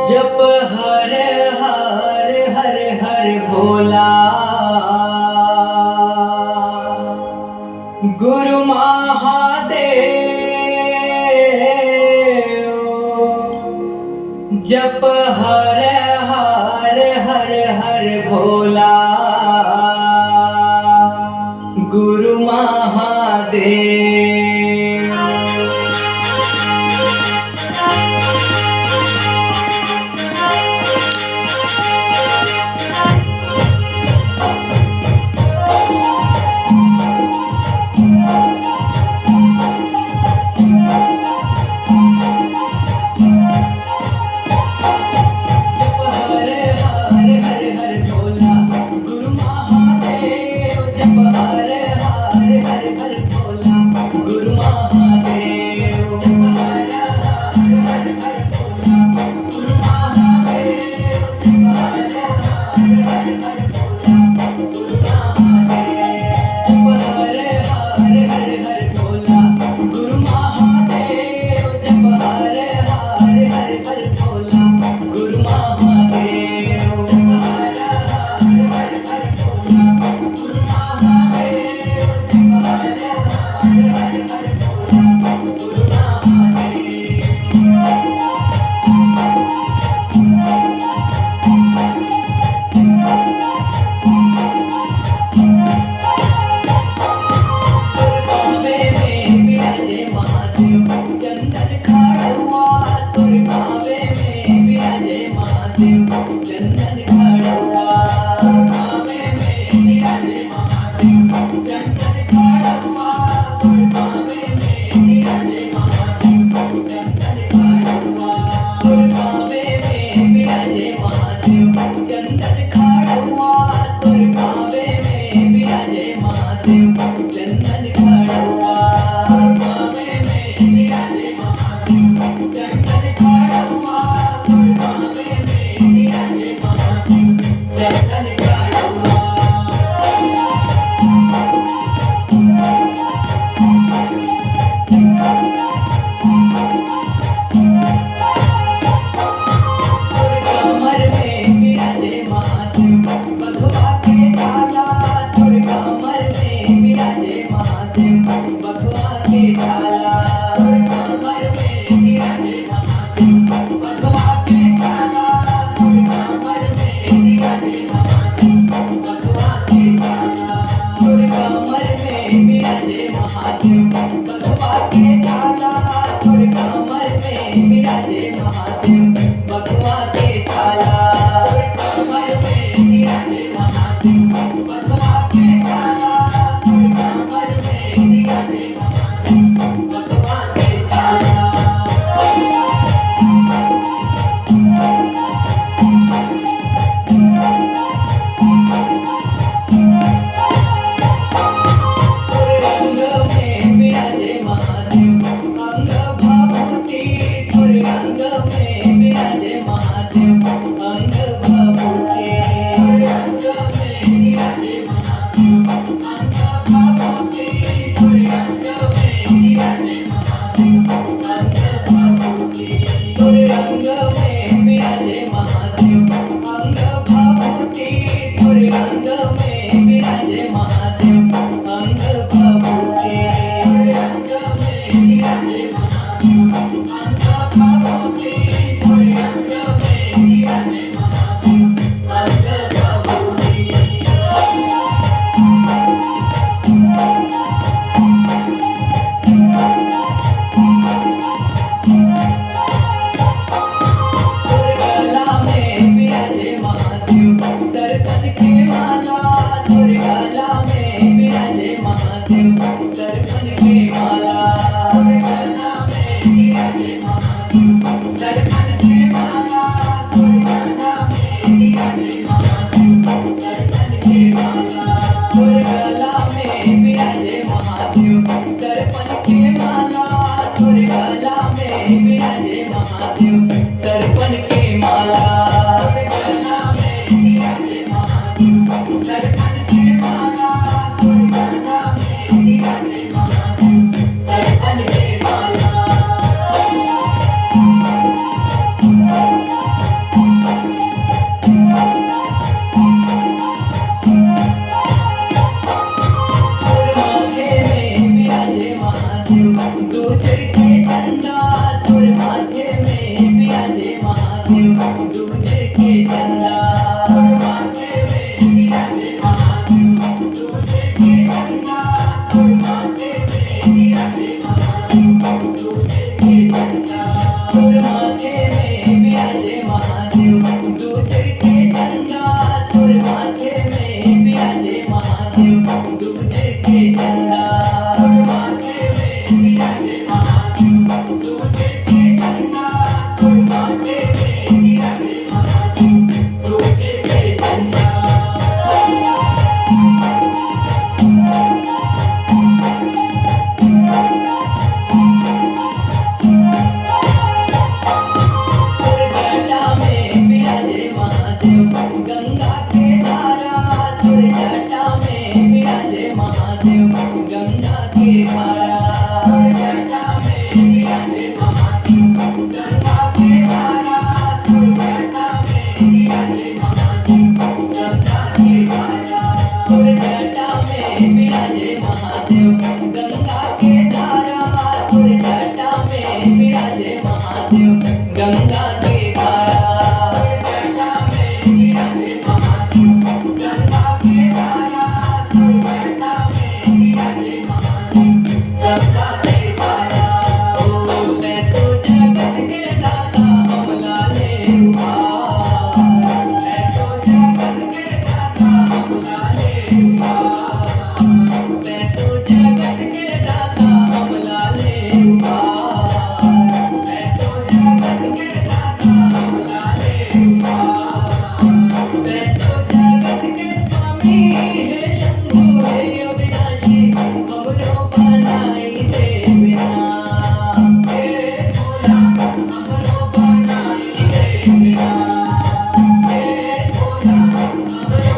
जप हर हर हर हर भोला, गुरु महादेव। जप हर हर हर हर भोला, गुरु महादेव। दूजे के चंदा माथे में विराजे महादेव, दूजे के चंदा माथे में विराजे महादेव, दूजे के चंदा माथे में विराजे महादेव, दूजे के चंदा माथे में विराजे महादेव, दूजे के चंदा माथे में विराजे महादेव, दूजे के चंदा माथे में विराजे महादेव, दूजे के चंदा। जटा में विराजे महादेव, गंगा के धारा जटा में विराजे महादेव, गंगा के धारा जटा में विराजे महादेव, गंगा के धारा जटा में विराजे महादेव, गंगा के धारा जटा में विराजे महादेव, गंगा के धारा जटा में विराजे महादेव, गंगा के धारा जटा में विराजे महादेव, गंगा के धारा जटा में विराजे महादेव, गंगा के धारा। ओ मैं तो जगत के दाता अमला ले उधार, मैं तो जगत के दाता अमला ले उधार, मैं तो जगत के दाता अमला ले उधार, मैं तो जगत के दाता अमला ले उधार, मैं तो जगत के स्वामी हे शंभु हे अविनाशी, हमरो बनाई दे बिना, हे भोला हमरो बनाई दे बिना, हे भोला हमरो